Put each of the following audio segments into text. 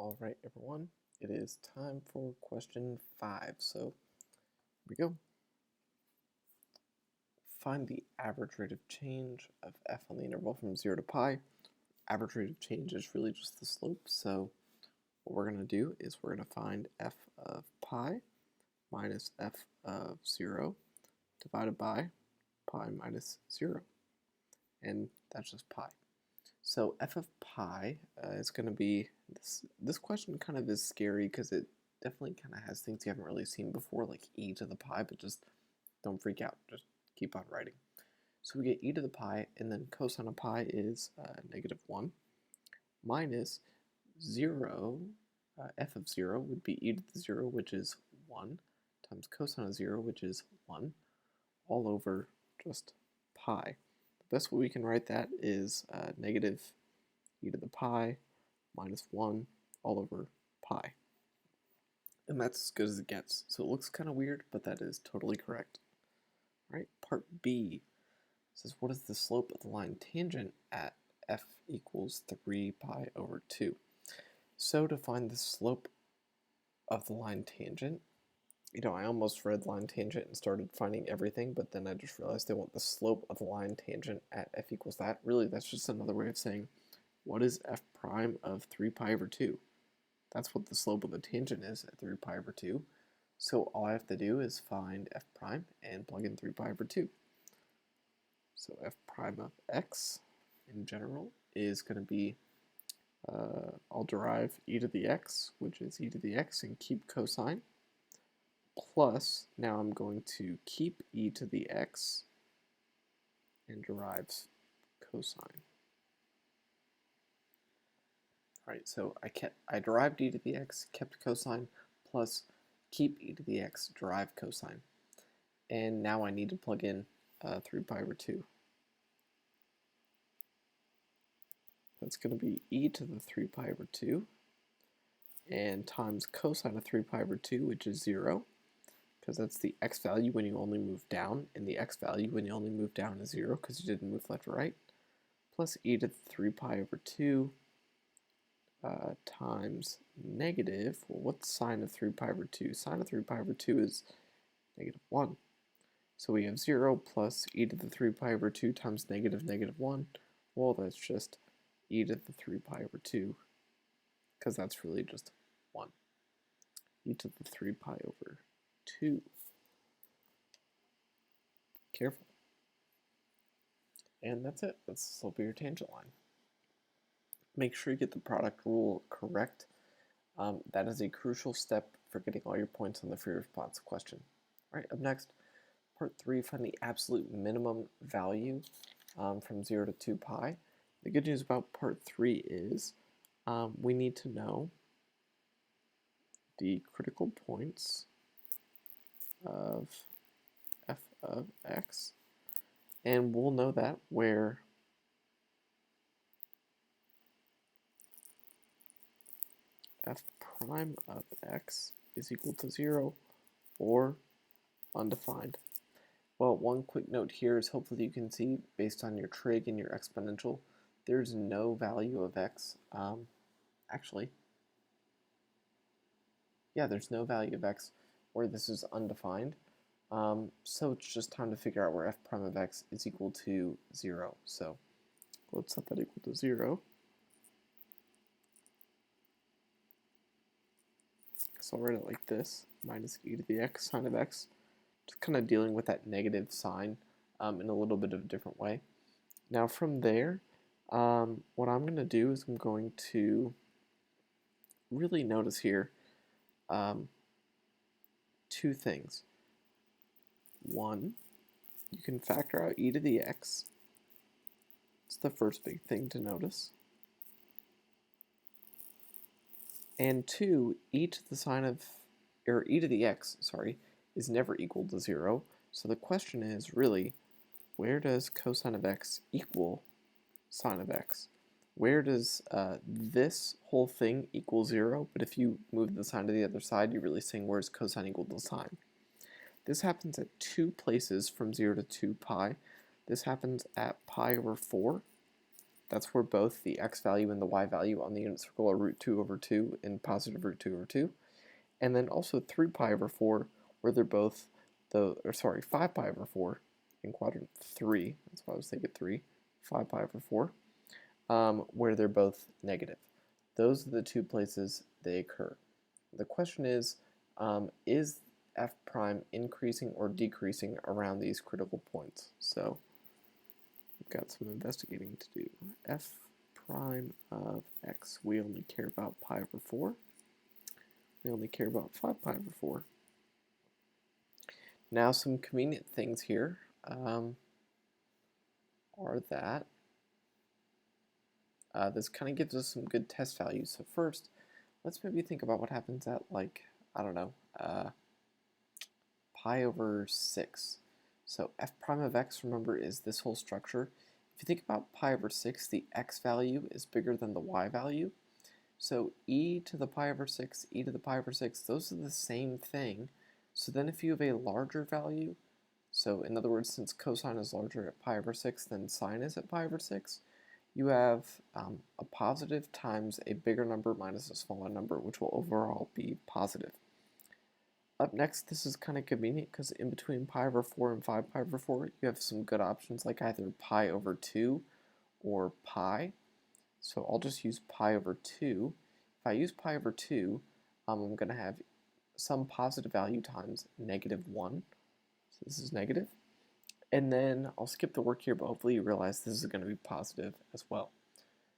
All right, everyone, it is time for question 5. So here we go. Find the average rate of change of f on the interval from 0 to pi. Average rate of change is really just the slope, so what we're going to do is we're going to find f of pi minus f of 0 divided by pi minus 0, and that's just pi. So f of pi is going to be, this question kind of is scary because it definitely kind of has things you haven't really seen before, like e to the pi, but just don't freak out, just keep on writing. So we get e to the pi, and then cosine of pi is -1, minus 0, f of 0 would be e to the 0, which is 1, times cosine of 0, which is 1, all over just pi. The best way we can write that is negative e to the pi minus 1 all over pi. And that's as good as it gets. So it looks kind of weird, but that is totally correct. All right, part B says, what is the slope of the line tangent at f equals 3 pi over 2? So to find the slope of the line tangent, I almost read line tangent and started finding everything, but then I just realized they want the slope of the line tangent at f equals that. Really, that's just another way of saying, what is f prime of 3 pi over 2? That's what the slope of the tangent is at 3 pi over 2. So all I have to do is find f prime and plug in 3 pi over 2. So f prime of x in general is going to be, I'll derive e to the x, which is e to the x, and keep cosine, plus now I'm going to keep e to the x and derive cosine. Alright, so I derived e to the x, kept cosine, plus keep e to the x, derive cosine. And now I need to plug in 3 pi over 2. That's going to be e to the 3 pi over 2, and times cosine of 3 pi over 2, which is 0, because that's the x value when you only move down, and the x value when you only move down is 0 because you didn't move left or right, plus e to the 3 pi over 2 times negative, well, what's sine of 3 pi over 2? Sine of 3 pi over 2 is -1. So we have 0 plus e to the 3 pi over 2 times -1. Well, that's just e to the 3 pi over 2, because that's really just 1. E to the 3 pi over 2. Careful. And that's it. That's the slope of your tangent line. Make sure you get the product rule correct. That is a crucial step for getting all your points on the free response question. All right, up next, part 3, find the absolute minimum value from 0 to 2 pi. The good news about part 3 is we need to know the critical points of f of x, and we'll know that where f prime of x is equal to 0 or undefined. Well, one quick note here is hopefully you can see, based on your trig and your exponential, there's no value of x. Actually, yeah, there's no value of x where this is undefined. So it's just time to figure out where f prime of x is equal to 0. So let's set that equal to 0. So I'll write it like this, minus e to the x sine of x. Just kind of dealing with that negative sign in a little bit of a different way. Now from there, what I'm going to do is I'm going to really notice here two things. One, you can factor out e to the x. It's the first big thing to notice. And two, e to the x, is never equal to 0. So the question is really, where does cosine of x equal sine of x? Where does this whole thing equal 0? But if you move the sign to the other side, you're really saying where's cosine equal to sine? This happens at 2 places from 0 to 2 pi. This happens at pi over 4 That's where both the x value and the y value on the unit circle are root 2 over 2 and positive root 2 over 2. And then also 3 pi over 4, where they're both 5 pi over 4 in quadrant 3. That's why I was thinking 3. 5 pi over 4, where they're both negative. Those are the two places they occur. The question is f prime increasing or decreasing around these critical points? So we've got some investigating to do. F prime of x, we only care about pi over 4. We only care about 5 pi over 4. Now some convenient things here are that this kind of gives us some good test values. So first, let's maybe think about what happens at, like, I don't know, pi over 6. So f prime of x, remember, is this whole structure. If you think about pi over 6, the x value is bigger than the y value. So e to the pi over 6, e to the pi over 6, those are the same thing. So then if you have a larger value, so in other words, since cosine is larger at pi over 6 than sine is at pi over 6, you have a positive times a bigger number minus a smaller number, which will overall be positive. Up next, this is kind of convenient because in between pi over 4 and 5 pi over 4, you have some good options like either pi over 2 or pi. So I'll just use pi over 2. If I use pi over 2, I'm going to have some positive value times negative 1. So this is negative. And then I'll skip the work here, but hopefully you realize this is going to be positive as well.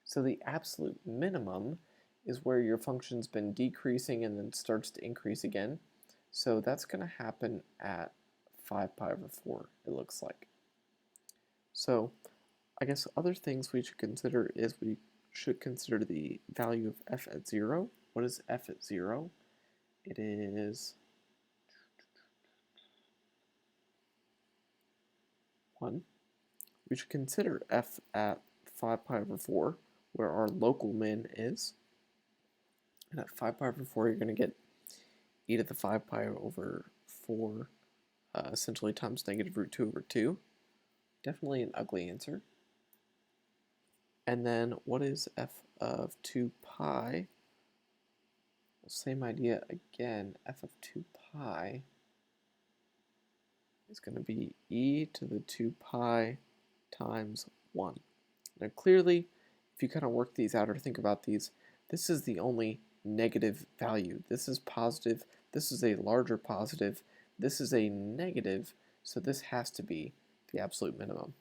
So the absolute minimum is where your function's been decreasing and then starts to increase again. So that's going to happen at 5 pi over 4, it looks like. So I guess other things we should consider is we should consider the value of f at 0. What is f at 0? It is 1. We should consider f at 5 pi over 4, where our local min is. And at 5 pi over 4, you're going to get e to the 5 pi over 4 essentially times negative root 2 over 2. Definitely an ugly answer. And then what is f of 2 pi? Well, same idea again. F of 2 pi is going to be e to the 2 pi times 1. Now clearly, if you kind of work these out or think about these, this is the only negative value. This is positive, this is a larger positive, this is a negative, so this has to be the absolute minimum.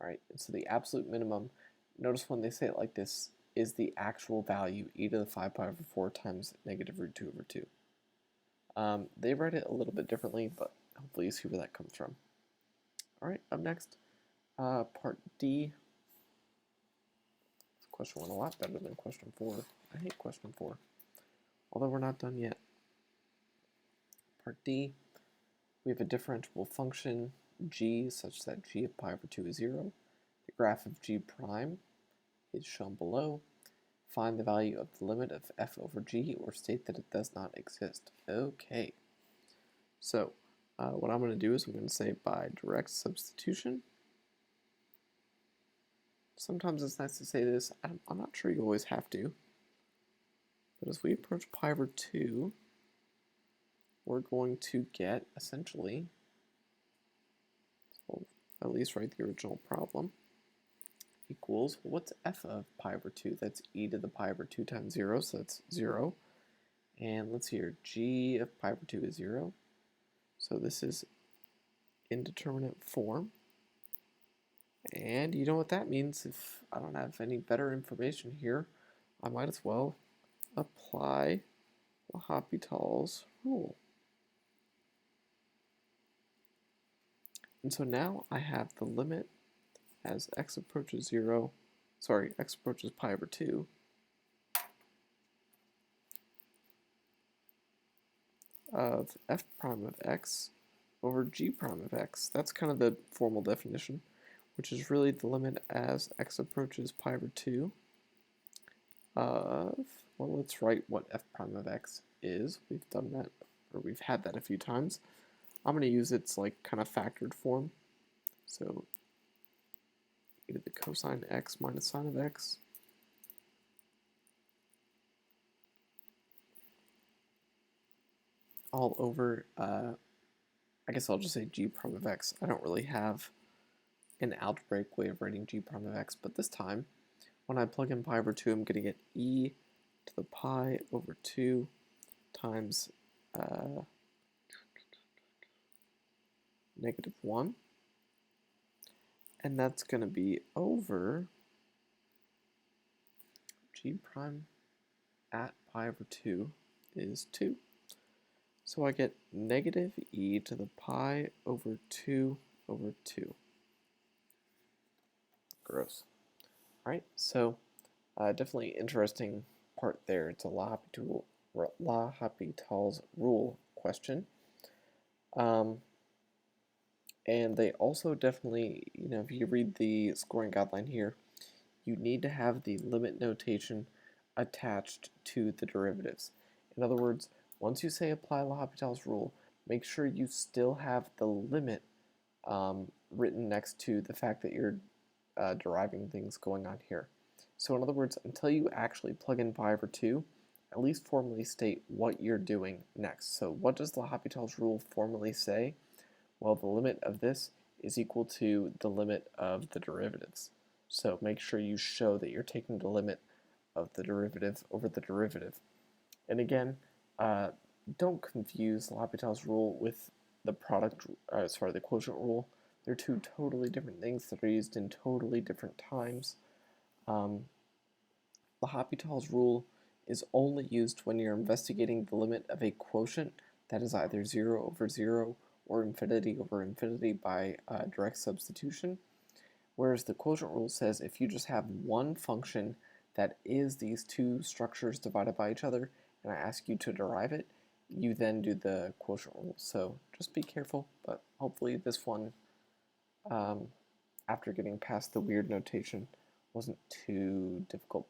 Alright, and so the absolute minimum, notice when they say it like this, is the actual value, e to the 5 pi over 4 times negative root 2 over 2. They write it a little bit differently, but hopefully you see where that comes from. Alright, up next, part D. This question went a lot better than question 4. I hate question 4, although we're not done yet. Part D, we have a differentiable function, g, such that g of pi over 2 is 0. The graph of g prime is shown below. Find the value of the limit of f over g, or state that it does not exist. Okay, so what I'm going to do is I'm going to say by direct substitution. Sometimes it's nice to say this. I'm not sure you always have to. But as we approach pi over 2, we're going to get, essentially, so at least write the original problem, equals, what's f of pi over 2? That's e to the pi over 2 times 0, so that's 0. And let's see here, g of pi over 2 is 0. So this is indeterminate form. And you know what that means. If I don't have any better information here, I might as well apply L'Hopital's rule. And so now I have the limit as x approaches x approaches pi over 2, of f prime of x over g prime of x. That's kind of the formal definition, which is really the limit as x approaches pi over 2 of, well, let's write what f prime of x is. We've done that, or we've had that a few times. I'm going to use its like kind of factored form. So e to the cosine x minus sine of x all over, I guess I'll just say g prime of x. I don't really have an algebraic way of writing g prime of x, but this time, when I plug in pi over 2, I'm going to get e to the pi over 2 times negative 1, and that's going to be over g prime at pi over 2 is 2. So I get negative e to the pi over 2 over 2. Gross. All right, so definitely interesting part there. It's a L'Hopital's rule question. And they also definitely, if you read the scoring guideline here, you need to have the limit notation attached to the derivatives. In other words, once you say apply L'Hopital's rule, make sure you still have the limit written next to the fact that you're deriving things going on here. So in other words, until you actually plug in pi over 2, at least formally state what you're doing next. So what does L'Hopital's rule formally say? Well, the limit of this is equal to the limit of the derivatives. So make sure you show that you're taking the limit of the derivative over the derivative. And again, don't confuse L'Hopital's rule with the the quotient rule. They're two totally different things that are used in totally different times. L'Hopital's rule is only used when you're investigating the limit of a quotient that is either 0 over 0 or infinity over infinity by direct substitution, whereas the quotient rule says if you just have one function that is these two structures divided by each other, and I ask you to derive it, you then do the quotient rule. So just be careful, but hopefully this one, after getting past the weird notation, wasn't too difficult.